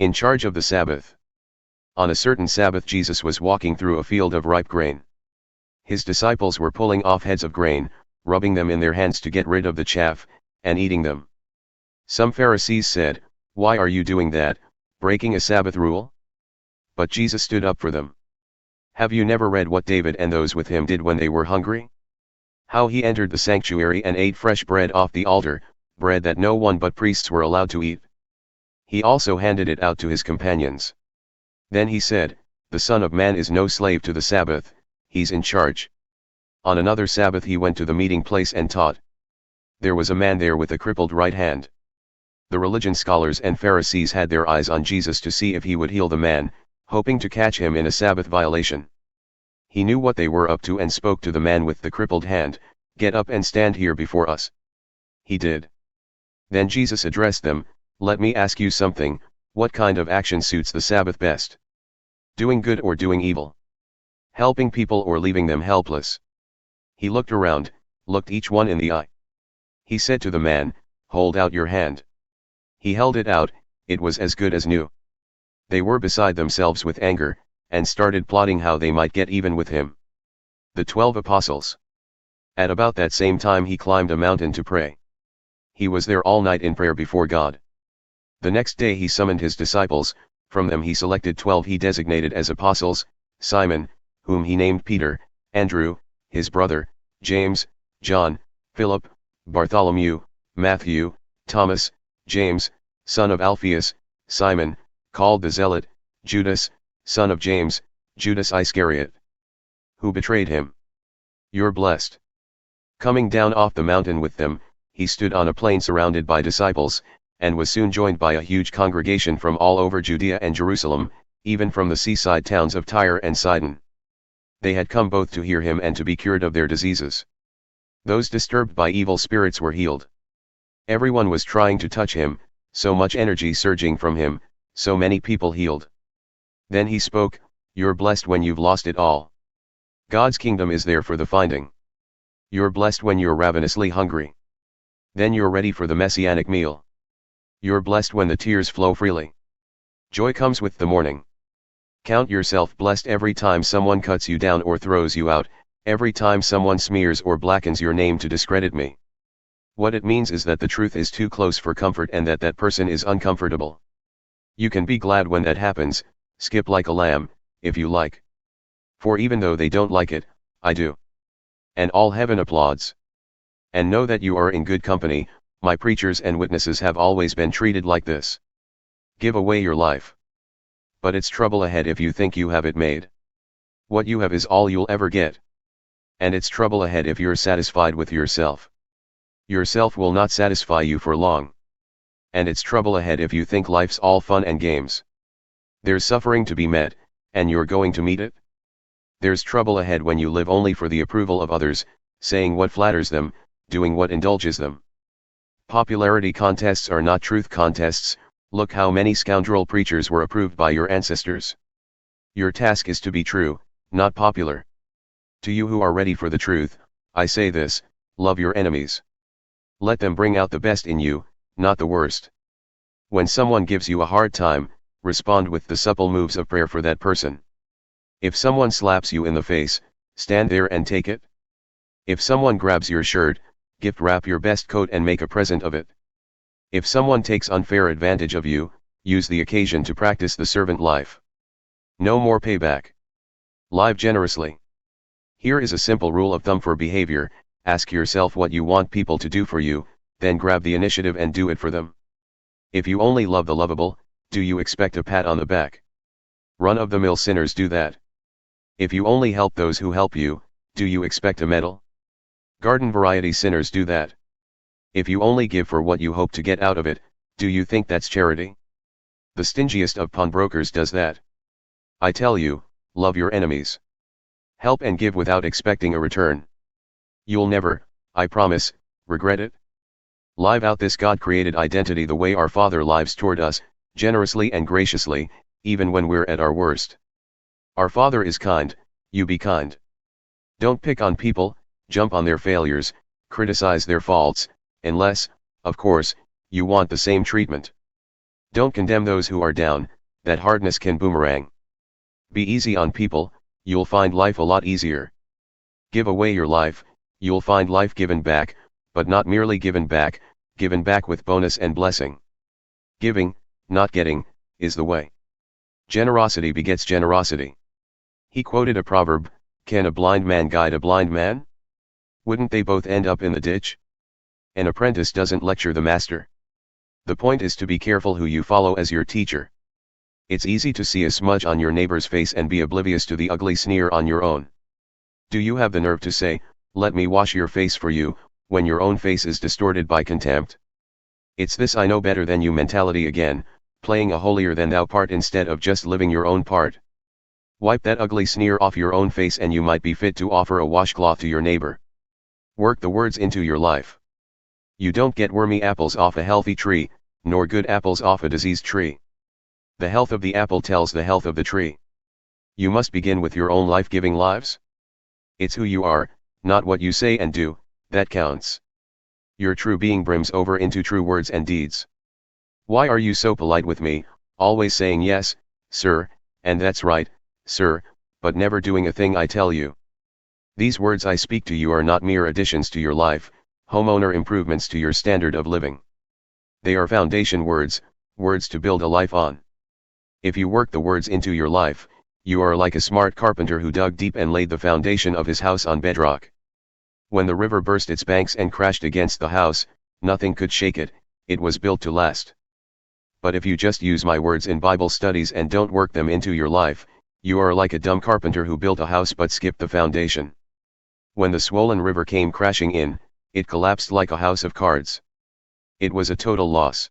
In charge of the Sabbath. On a certain Sabbath Jesus was walking through a field of ripe grain. His disciples were pulling off heads of grain, rubbing them in their hands to get rid of the chaff, and eating them. Some Pharisees said, "Why are you doing that, breaking a Sabbath rule?" But Jesus stood up for them. "Have you never read what David and those with him did when they were hungry? How he entered the sanctuary and ate fresh bread off the altar, bread that no one but priests were allowed to eat. He also handed it out to his companions. Then he said, 'The Son of Man is no slave to the Sabbath, he's in charge.'" On another Sabbath he went to the meeting place and taught. There was a man there with a crippled right hand. The religion scholars and Pharisees had their eyes on Jesus to see if he would heal the man, hoping to catch him in a Sabbath violation. He knew what they were up to and spoke to the man with the crippled hand, "Get up and stand here before us." He did. Then Jesus addressed them, "Let me ask you something, what kind of action suits the Sabbath best? Doing good or doing evil? Helping people or leaving them helpless?" He looked around, looked each one in the eye. He said to the man, "Hold out your hand." He held it out, it was as good as new. They were beside themselves with anger, and started plotting how they might get even with him. The 12 Apostles. At about that same time he climbed a mountain to pray. He was there all night in prayer before God. The next day he summoned his disciples, from them he selected 12 he designated as apostles: Simon, whom he named Peter, Andrew, his brother, James, John, Philip, Bartholomew, Matthew, Thomas, James, son of Alphaeus, Simon, called the Zealot, Judas, son of James, Judas Iscariot, who betrayed him. You're blessed. Coming down off the mountain with them, he stood on a plain surrounded by disciples, and was soon joined by a huge congregation from all over Judea and Jerusalem, even from the seaside towns of Tyre and Sidon. They had come both to hear him and to be cured of their diseases. Those disturbed by evil spirits were healed. Everyone was trying to touch him, so much energy surging from him, so many people healed. Then he spoke, "You're blessed when you've lost it all. God's kingdom is there for the finding. You're blessed when you're ravenously hungry. Then you're ready for the messianic meal. You're blessed when the tears flow freely. Joy comes with the morning. Count yourself blessed every time someone cuts you down or throws you out, every time someone smears or blackens your name to discredit me. What it means is that the truth is too close for comfort and that that person is uncomfortable. You can be glad when that happens, skip like a lamb, if you like. For even though they don't like it, I do. And all heaven applauds. And know that you are in good company, my preachers and witnesses have always been treated like this. Give away your life. But it's trouble ahead if you think you have it made. What you have is all you'll ever get. And it's trouble ahead if you're satisfied with yourself. Yourself will not satisfy you for long. And it's trouble ahead if you think life's all fun and games. There's suffering to be met, and you're going to meet it. There's trouble ahead when you live only for the approval of others, saying what flatters them, doing what indulges them. Popularity contests are not truth contests. Look how many scoundrel preachers were approved by your ancestors. Your task is to be true, not popular. To you who are ready for the truth, I say this: love your enemies. Let them bring out the best in you, not the worst. When someone gives you a hard time, respond with the supple moves of prayer for that person. If someone slaps you in the face, stand there and take it. If someone grabs your shirt, gift wrap your best coat and make a present of it. If someone takes unfair advantage of you, use the occasion to practice the servant life. No more payback. Live generously. Here is a simple rule of thumb for behavior: ask yourself what you want people to do for you, then grab the initiative and do it for them. If you only love the lovable, do you expect a pat on the back? Run-of-the-mill sinners do that. If you only help those who help you, do you expect a medal? Garden variety sinners do that. If you only give for what you hope to get out of it, do you think that's charity? The stingiest of pawnbrokers does that. I tell you, love your enemies. Help and give without expecting a return. You'll never, I promise, regret it. Live out this God-created identity the way our Father lives toward us, generously and graciously, even when we're at our worst. Our Father is kind, you be kind. Don't pick on people, jump on their failures, criticize their faults, unless, of course, you want the same treatment. Don't condemn those who are down, that hardness can boomerang. Be easy on people, you'll find life a lot easier. Give away your life, you'll find life given back, but not merely given back with bonus and blessing. Giving, not getting, is the way. Generosity begets generosity. He quoted a proverb, "Can a blind man guide a blind man? Wouldn't they both end up in the ditch?" An apprentice doesn't lecture the master. The point is to be careful who you follow as your teacher. It's easy to see a smudge on your neighbor's face and be oblivious to the ugly sneer on your own. Do you have the nerve to say, "Let me wash your face for you," when your own face is distorted by contempt? It's this "I know better than you" mentality again, playing a holier-than-thou part instead of just living your own part. Wipe that ugly sneer off your own face and you might be fit to offer a washcloth to your neighbor. Work the words into your life. You don't get wormy apples off a healthy tree, nor good apples off a diseased tree. The health of the apple tells the health of the tree. You must begin with your own life-giving lives. It's who you are, not what you say and do, that counts. Your true being brims over into true words and deeds. Why are you so polite with me, always saying yes, sir, and that's right, sir, but never doing a thing I tell you? These words I speak to you are not mere additions to your life, homeowner improvements to your standard of living. They are foundation words, words to build a life on. If you work the words into your life, you are like a smart carpenter who dug deep and laid the foundation of his house on bedrock. When the river burst its banks and crashed against the house, nothing could shake it, it was built to last. But if you just use my words in Bible studies and don't work them into your life, you are like a dumb carpenter who built a house but skipped the foundation. When the swollen river came crashing in, it collapsed like a house of cards. It was a total loss.